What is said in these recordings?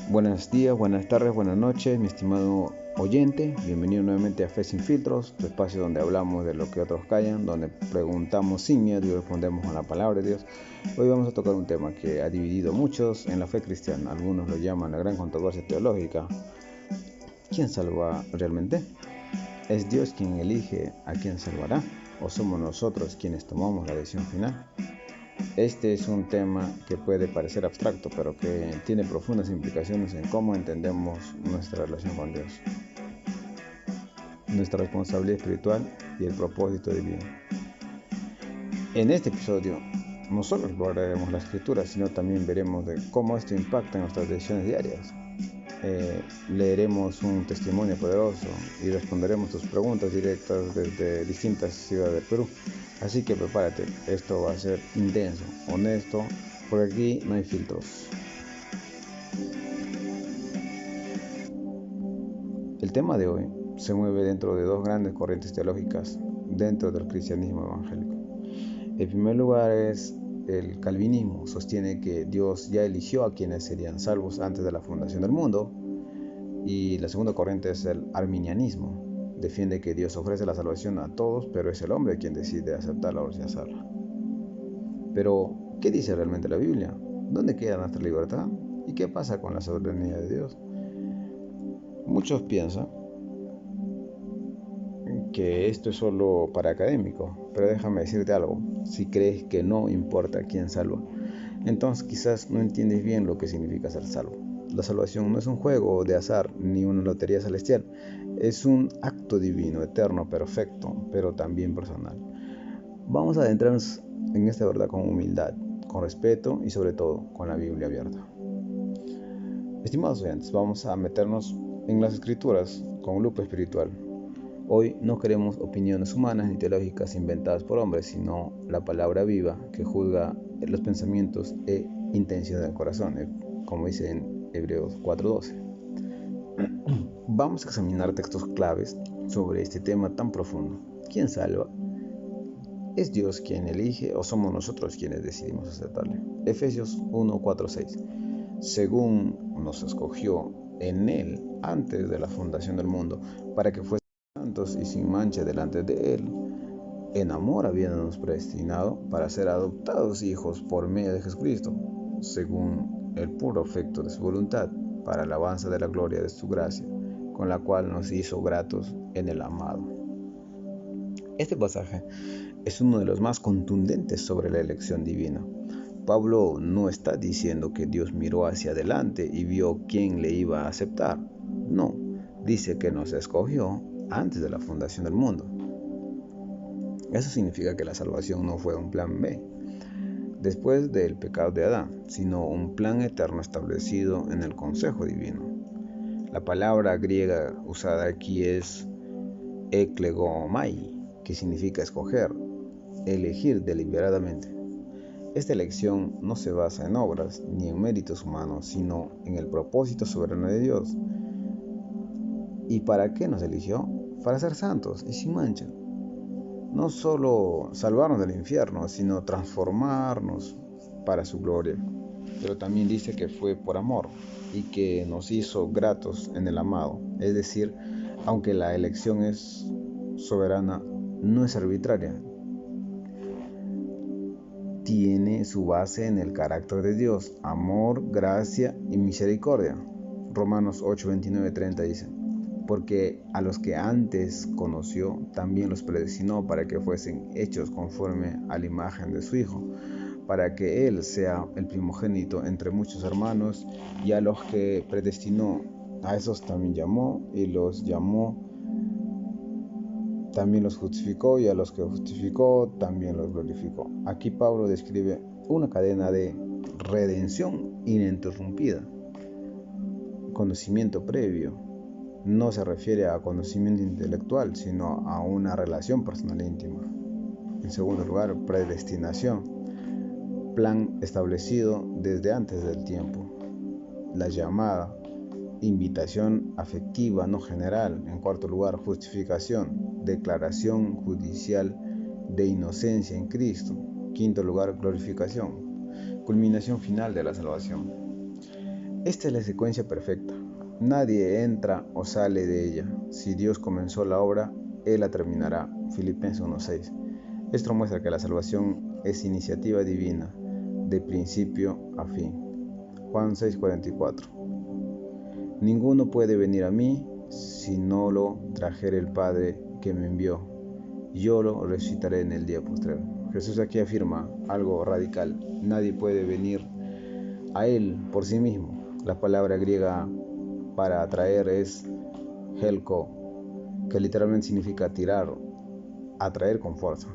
Buenos días, buenas tardes, buenas noches, mi estimado oyente. Bienvenido nuevamente a Fe Sin Filtros, tu espacio donde hablamos de lo que otros callan, donde preguntamos sin miedo y respondemos con la palabra de Dios. Hoy vamos a tocar un tema que ha dividido a muchos en la fe cristiana. Algunos lo llaman la gran controversia teológica. ¿Quién salva realmente? ¿Es Dios quien elige a quién salvará? ¿O somos nosotros quienes tomamos la decisión final? Este es un tema que puede parecer abstracto, pero que tiene profundas implicaciones en cómo entendemos nuestra relación con Dios, nuestra responsabilidad espiritual y el propósito divino. En este episodio, no solo exploraremos la Escritura, sino también veremos de cómo esto impacta en nuestras decisiones diarias. Leeremos un testimonio poderoso y responderemos tus preguntas directas desde distintas ciudades del Perú. Así que prepárate, esto va a ser intenso, honesto, porque aquí no hay filtros. El tema de hoy se mueve dentro de dos grandes corrientes teológicas dentro del cristianismo evangélico. En primer lugar es el calvinismo, sostiene que Dios ya eligió a quienes serían salvos antes de la fundación del mundo. Y la segunda corriente es el arminianismo. Defiende que Dios ofrece la salvación a todos, pero es el hombre quien decide aceptarla o rechazarla. Pero, ¿qué dice realmente la Biblia? ¿Dónde queda nuestra libertad? ¿Y qué pasa con la soberanía de Dios? Muchos piensan que esto es solo para académicos, pero déjame decirte algo. Si crees que no importa quién salva, entonces quizás no entiendes bien lo que significa ser salvo. La salvación no es un juego de azar ni una lotería celestial, es un acto divino, eterno, perfecto, pero también personal. Vamos a adentrarnos en esta verdad con humildad, con respeto y sobre todo con la Biblia abierta. Estimados oyentes, vamos a meternos en las Escrituras con lupa espiritual. Hoy no queremos opiniones humanas ni teológicas inventadas por hombres, sino la palabra viva que juzga los pensamientos e intenciones del corazón, como dice en Hebreos 4:12. Vamos a examinar textos claves sobre este tema tan profundo. ¿Quién salva? ¿Es Dios quien elige o somos nosotros quienes decidimos aceptarle? Efesios 1:4-6. Según nos escogió en Él antes de la fundación del mundo, para que fuésemos santos y sin mancha delante de Él, en amor habiéndonos predestinado para ser adoptados hijos por medio de Jesucristo, según el puro afecto de su voluntad, para alabanza de la gloria de su gracia, con la cual nos hizo gratos en el amado. Este pasaje es uno de los más contundentes sobre la elección divina. Pablo no está diciendo que Dios miró hacia adelante y vio quién le iba a aceptar. No, dice que nos escogió antes de la fundación del mundo. Eso significa que la salvación no fue un plan B, después del pecado de Adán, sino un plan eterno establecido en el consejo divino. La palabra griega usada aquí es eklegomai, que significa escoger, elegir deliberadamente. Esta elección no se basa en obras ni en méritos humanos, sino en el propósito soberano de Dios. ¿Y para qué nos eligió? Para ser santos y sin mancha. No solo salvarnos del infierno, sino transformarnos para su gloria. Pero también dice que fue por amor y que nos hizo gratos en el amado. Es decir, aunque la elección es soberana, no es arbitraria. Tiene su base en el carácter de Dios, amor, gracia y misericordia. Romanos 8, 29, 30 dice: porque a los que antes conoció, también los predestinó para que fuesen hechos conforme a la imagen de su Hijo, para que Él sea el primogénito entre muchos hermanos, y a los que predestinó, a esos también llamó, y los llamó, también los justificó, y a los que justificó, también los glorificó. Aquí Pablo describe una cadena de redención ininterrumpida. Conocimiento previo no se refiere a conocimiento intelectual, sino a una relación personal íntima. En segundo lugar, predestinación, plan establecido desde antes del tiempo. La llamada, invitación afectiva no general. En cuarto lugar, justificación, declaración judicial de inocencia en Cristo. Quinto lugar, glorificación, culminación final de la salvación. Esta es la secuencia perfecta. Nadie entra o sale de ella. Si Dios comenzó la obra, Él la terminará. Filipenses 1:6. Esto muestra que la salvación es iniciativa divina, de principio a fin. Juan 6:44. Ninguno puede venir a mí si no lo trajere el Padre que me envió. Yo lo resucitaré en el día postrero. Jesús aquí afirma algo radical. Nadie puede venir a Él por sí mismo. La palabra griega para atraer es helko, que literalmente significa tirar, atraer con fuerza.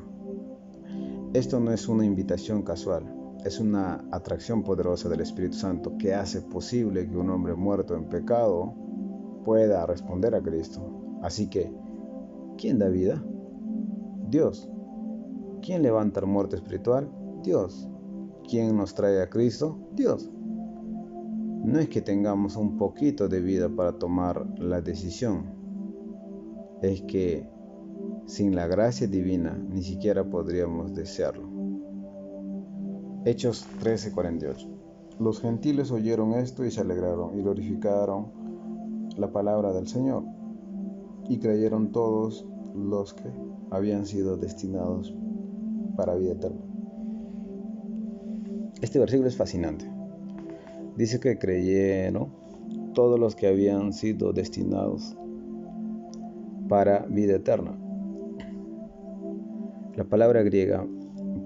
Esto no es una invitación casual, es una atracción poderosa del Espíritu Santo que hace posible que un hombre muerto en pecado pueda responder a Cristo. Así que, ¿quién da vida? Dios. ¿Quién levanta al muerto espiritual? Dios. ¿Quién nos trae a Cristo? Dios. No es que tengamos un poquito de vida para tomar la decisión, es que sin la gracia divina ni siquiera podríamos desearlo. Hechos 13:48. Los gentiles oyeron esto y se alegraron y glorificaron la palabra del Señor, y creyeron todos los que habían sido destinados para vida eterna. Este versículo es fascinante. Dice que creyeron todos los que habían sido destinados para vida eterna. La palabra griega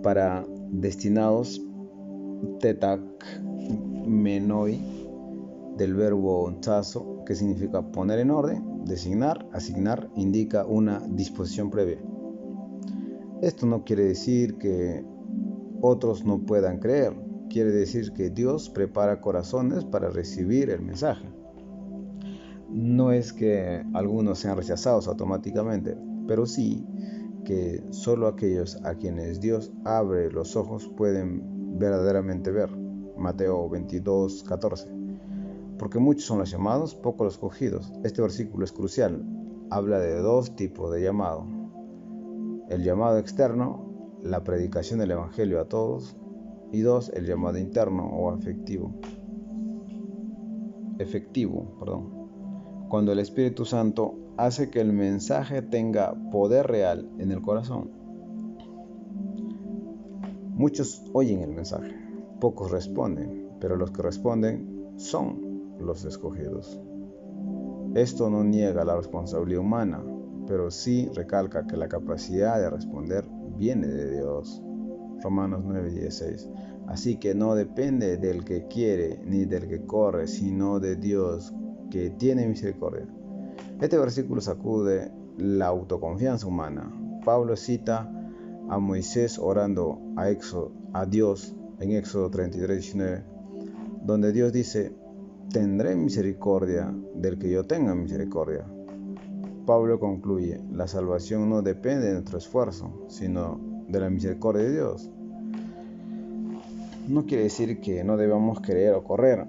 para destinados, tetakmenoi, del verbo tazo, que significa poner en orden, designar, asignar, indica una disposición previa. Esto no quiere decir que otros no puedan creer. Quiere decir que Dios prepara corazones para recibir el mensaje. No es que algunos sean rechazados automáticamente, pero sí que solo aquellos a quienes Dios abre los ojos pueden verdaderamente ver. Mateo 22:14. Porque muchos son los llamados, pocos los escogidos. Este versículo es crucial. Habla de dos tipos de llamado. El llamado externo, la predicación del evangelio a todos. Y dos, el llamado interno o efectivo. Cuando el Espíritu Santo hace que el mensaje tenga poder real en el corazón. Muchos oyen el mensaje, pocos responden, pero los que responden son los escogidos. Esto no niega la responsabilidad humana, pero sí recalca que la capacidad de responder viene de Dios. Romanos 9:16. Así que no depende del que quiere ni del que corre, sino de Dios que tiene misericordia. Este versículo sacude la autoconfianza humana. Pablo cita a Moisés orando a Dios en Éxodo 33:19, donde Dios dice: tendré misericordia del que yo tenga misericordia. Pablo concluye: la salvación no depende de nuestro esfuerzo, sino de la misericordia de Dios. No quiere decir que no debamos creer o correr,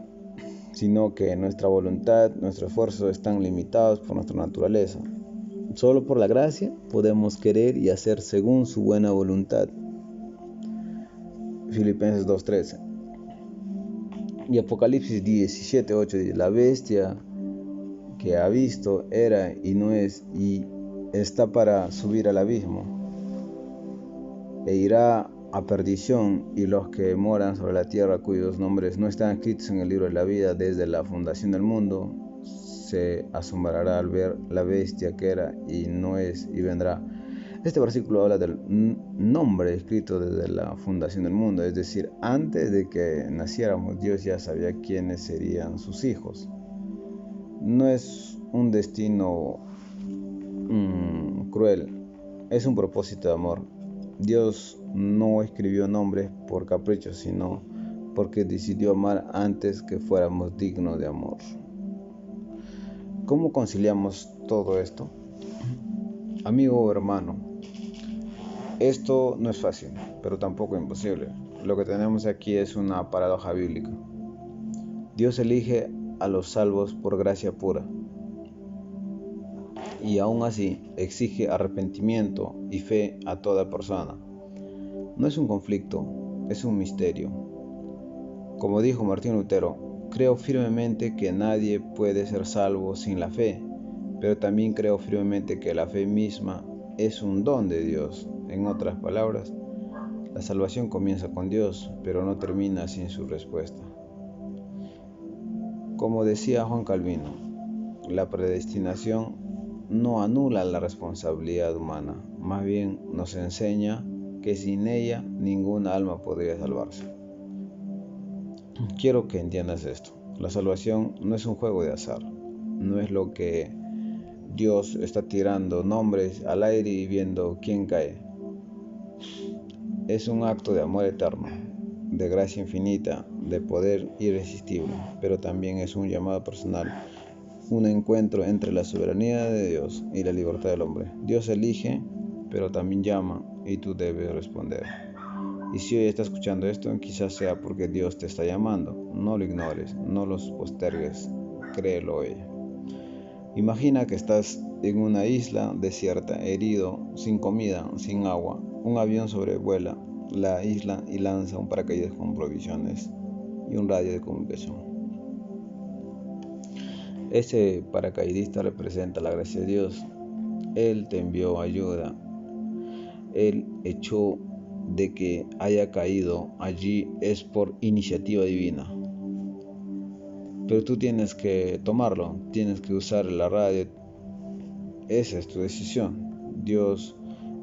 sino que nuestra voluntad, nuestro esfuerzo están limitados por nuestra naturaleza. Solo por la gracia podemos querer y hacer según su buena voluntad. Filipenses 2:13. Y Apocalipsis 17:8 dice: la bestia que ha visto era y no es y está para subir al abismo e irá a perdición, y los que moran sobre la tierra cuyos nombres no están escritos en el libro de la vida desde la fundación del mundo se asombrará al ver la bestia que era y no es y vendrá. Este versículo habla del nombre escrito desde la fundación del mundo, es decir, antes de que naciéramos Dios ya sabía quiénes serían sus hijos. No es un destino cruel, es un propósito de amor. Dios no escribió nombres por capricho, sino porque decidió amar antes que fuéramos dignos de amor. ¿Cómo conciliamos todo esto? Amigo o hermano, esto no es fácil, pero tampoco imposible. Lo que tenemos aquí es una paradoja bíblica. Dios elige a los salvos por gracia pura, y aún así exige arrepentimiento y fe a toda persona. No es un conflicto, es un misterio. Como dijo Martín Lutero, Creo firmemente que nadie puede ser salvo sin la fe, pero también creo firmemente que la fe misma es un don de Dios. En otras palabras, la salvación comienza con Dios, pero no termina sin su respuesta. Como decía Juan Calvino, la predestinación no anula la responsabilidad humana, más bien nos enseña que sin ella ninguna alma podría salvarse. Quiero que entiendas esto. La salvación no es un juego de azar, no es lo que Dios está tirando nombres al aire y viendo quién cae. Es un acto de amor eterno, de gracia infinita, de poder irresistible, pero también es un llamado personal, un encuentro entre la soberanía de Dios y la libertad del hombre. Dios elige, pero también llama y tú debes responder. Y si hoy estás escuchando esto, quizás sea porque Dios te está llamando. No lo ignores, no los postergues, créelo hoy. Imagina que estás en una isla desierta, herido, sin comida, sin agua. Un avión sobrevuela la isla y lanza un paracaídas con provisiones y un radio de comunicación. Ese paracaidista representa la gracia de Dios. Él te envió ayuda. Él echó de que haya caído allí es por iniciativa divina. Pero tú tienes que tomarlo, tienes que usar la radio. Esa es tu decisión. Dios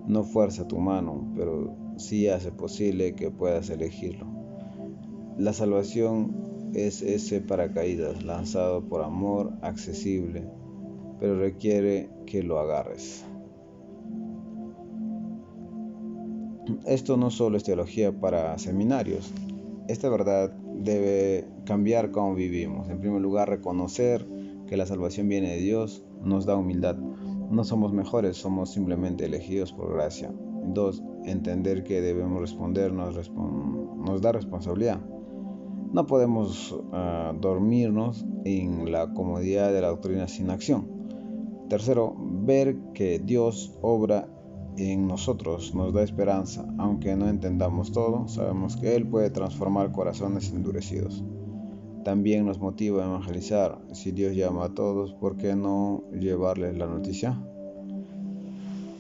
no fuerza tu mano, pero sí hace posible que puedas elegirlo. La salvación es ese paracaídas lanzado por amor, accesible, pero requiere que lo agarres. Esto no solo es teología para seminarios. Esta verdad debe cambiar cómo vivimos. En primer lugar, reconocer que la salvación viene de Dios nos da humildad. No somos mejores, somos simplemente elegidos por gracia. 2. Entender que debemos responder nos da responsabilidad. No podemos dormirnos en la comodidad de la doctrina sin acción. 3. Ver que Dios obra en nosotros nos da esperanza. Aunque no entendamos todo, sabemos que Él puede transformar corazones endurecidos. También nos motiva a evangelizar. Si Dios llama a todos, ¿por qué no llevarles la noticia?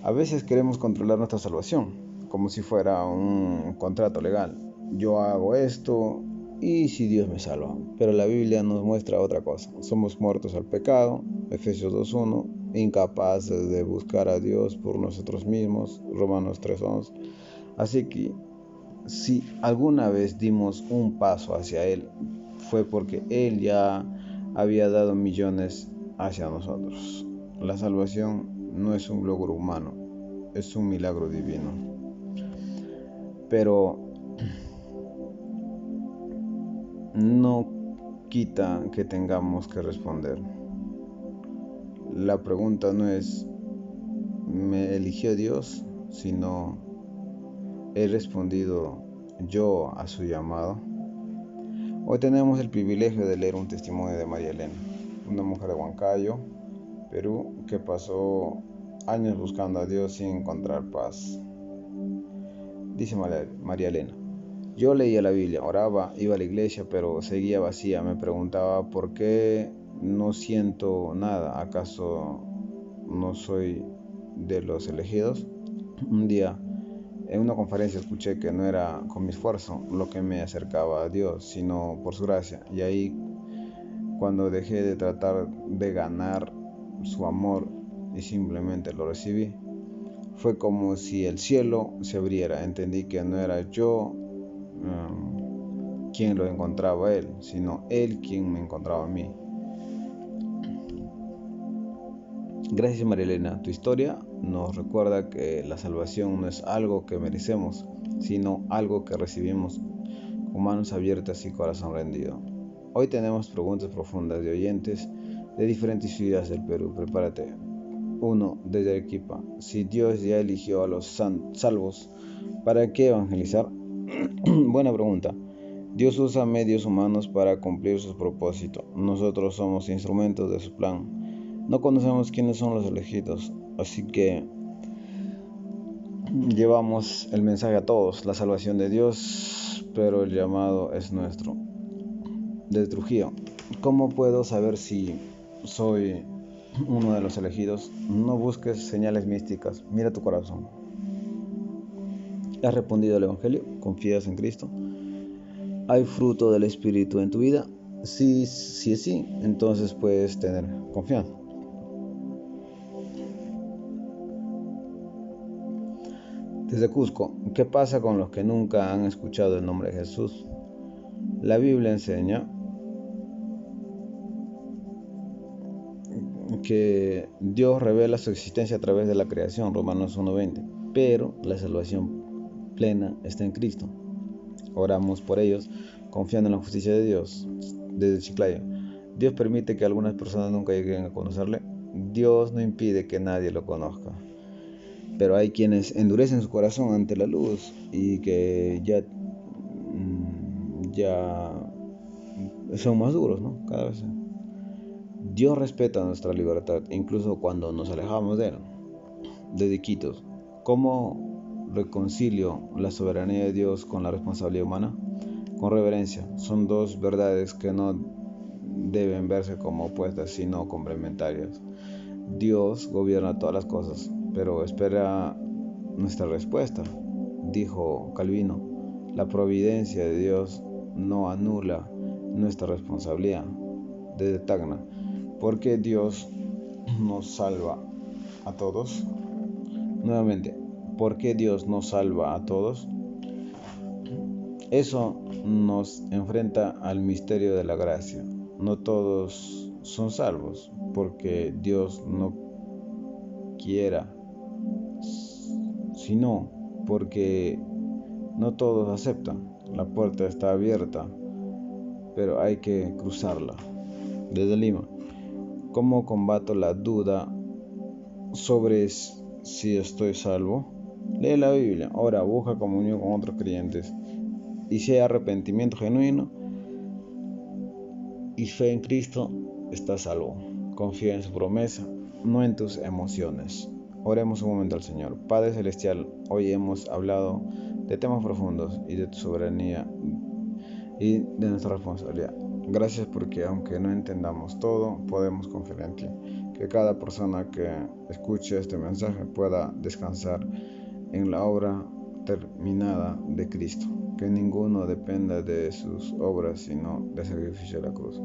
A veces queremos controlar nuestra salvación, como si fuera un contrato legal. Yo hago esto y si Dios me salva. Pero la Biblia nos muestra otra cosa. Somos muertos al pecado, Efesios 2:1, incapaces de buscar a Dios por nosotros mismos, Romanos 3:11. Así que si alguna vez dimos un paso hacia Él, fue porque Él ya había dado millones hacia nosotros. La salvación no es un logro humano, es un milagro divino. Pero no quita que tengamos que responder. La pregunta no es ¿me eligió Dios?, sino ¿he respondido yo a su llamado? Hoy tenemos el privilegio de leer un testimonio de María Elena, una mujer de Huancayo, Perú, que pasó años buscando a Dios sin encontrar paz. Dice María Elena: yo leía la Biblia, oraba, iba a la iglesia, pero seguía vacía. Me preguntaba por qué no siento nada. ¿Acaso no soy de los elegidos? Un día, en una conferencia, escuché que no era con mi esfuerzo lo que me acercaba a Dios, sino por su gracia. Y ahí, cuando dejé de tratar de ganar su amor y simplemente lo recibí, fue como si el cielo se abriera. Entendí que no era yo quien lo encontraba a Él, sino Él quien me encontraba a mí. Gracias, María Elena. Tu historia nos recuerda que la salvación no es algo que merecemos, sino algo que recibimos con manos abiertas y corazón rendido. Hoy tenemos preguntas profundas de oyentes de diferentes ciudades del Perú. Prepárate. 1. Desde Arequipa. Si Dios ya eligió a los salvos, ¿para qué evangelizar? Buena pregunta. Dios usa medios humanos para cumplir sus propósitos. Nosotros somos instrumentos de su plan. No conocemos quiénes son los elegidos, así que llevamos el mensaje a todos, la salvación de Dios, pero el llamado es nuestro. de Trujillo. ¿Cómo puedo saber si soy uno de los elegidos? No busques señales místicas, mira tu corazón. ¿Has respondido al Evangelio? ¿Confías en Cristo? ¿Hay fruto del Espíritu en tu vida? Si es sí, entonces puedes tener confianza. Desde Cusco, ¿qué pasa con los que nunca han escuchado el nombre de Jesús? La Biblia enseña que Dios revela su existencia a través de la creación, Romanos 1:20, pero la salvación plena está en Cristo. Oramos por ellos, confiando en la justicia de Dios. Desde Chiclayo, Dios permite que algunas personas nunca lleguen a conocerle. Dios no impide que nadie lo conozca, pero hay quienes endurecen su corazón ante la luz y que ya son más duros, ¿no? Cada vez. Dios respeta nuestra libertad, incluso cuando nos alejamos de Él. Desde Iquitos, ¿cómo reconcilio la soberanía de Dios con la responsabilidad humana? Con reverencia. Son dos verdades que no deben verse como opuestas, sino complementarias. Dios gobierna todas las cosas, pero espera nuestra respuesta. Dijo Calvino, la providencia de Dios no anula nuestra responsabilidad. Desde Tacna, ¿por qué Dios nos salva a todos? Nuevamente, ¿por qué Dios nos salva a todos? Eso nos enfrenta al misterio de la gracia. No todos son salvos porque Dios no quiera, sino porque no todos aceptan. La puerta está abierta, pero hay que cruzarla. Desde Lima, ¿cómo combato la duda sobre si estoy salvo? Lee la Biblia, ora, busca comunión con otros creyentes. Y si hay arrepentimiento genuino y fe en Cristo, estás salvo. Confía en su promesa, no en tus emociones. Oremos un momento al Señor. Padre Celestial, hoy hemos hablado de temas profundos y de tu soberanía y de nuestra responsabilidad. Gracias porque aunque no entendamos todo, podemos confiar en ti. Que cada persona que escuche este mensaje pueda descansar en la obra terminada de Cristo. Que ninguno dependa de sus obras, sino del sacrificio de la cruz.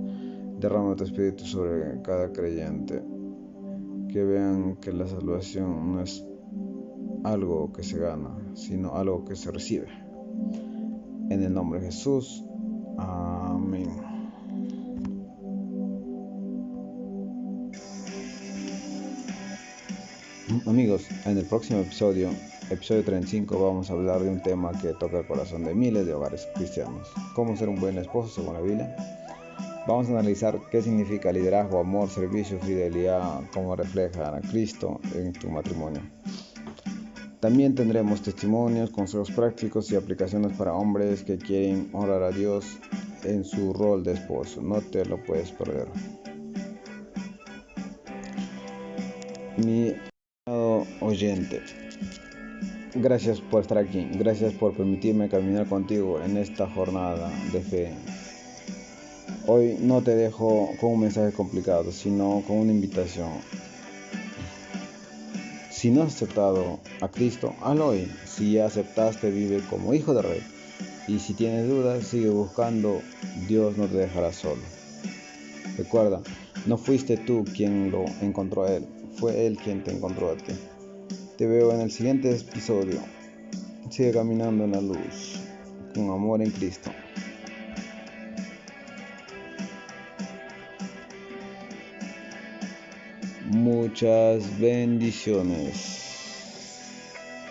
Derrama tu espíritu sobre cada creyente. Que vean que la salvación no es algo que se gana, sino algo que se recibe. En el nombre de Jesús. Amén. Amigos, en el próximo episodio 35, vamos a hablar de un tema que toca el corazón de miles de hogares cristianos. ¿Cómo ser un buen esposo según la Biblia? Vamos a analizar qué significa liderazgo, amor, servicio, fidelidad, cómo refleja a Cristo en tu matrimonio. También tendremos testimonios, consejos prácticos y aplicaciones para hombres que quieren honrar a Dios en su rol de esposo. No te lo puedes perder. Mi amado oyente, gracias por estar aquí. Gracias por permitirme caminar contigo en esta jornada de fe. Hoy no te dejo con un mensaje complicado, sino con una invitación. Si no has aceptado a Cristo, hazlo hoy. Si ya aceptaste, vive como hijo de rey. Y si tienes dudas, sigue buscando. Dios no te dejará solo. Recuerda, no fuiste tú quien lo encontró a Él. Fue Él quien te encontró a ti. Te veo en el siguiente episodio. Sigue caminando en la luz, con amor en Cristo. Muchas bendiciones.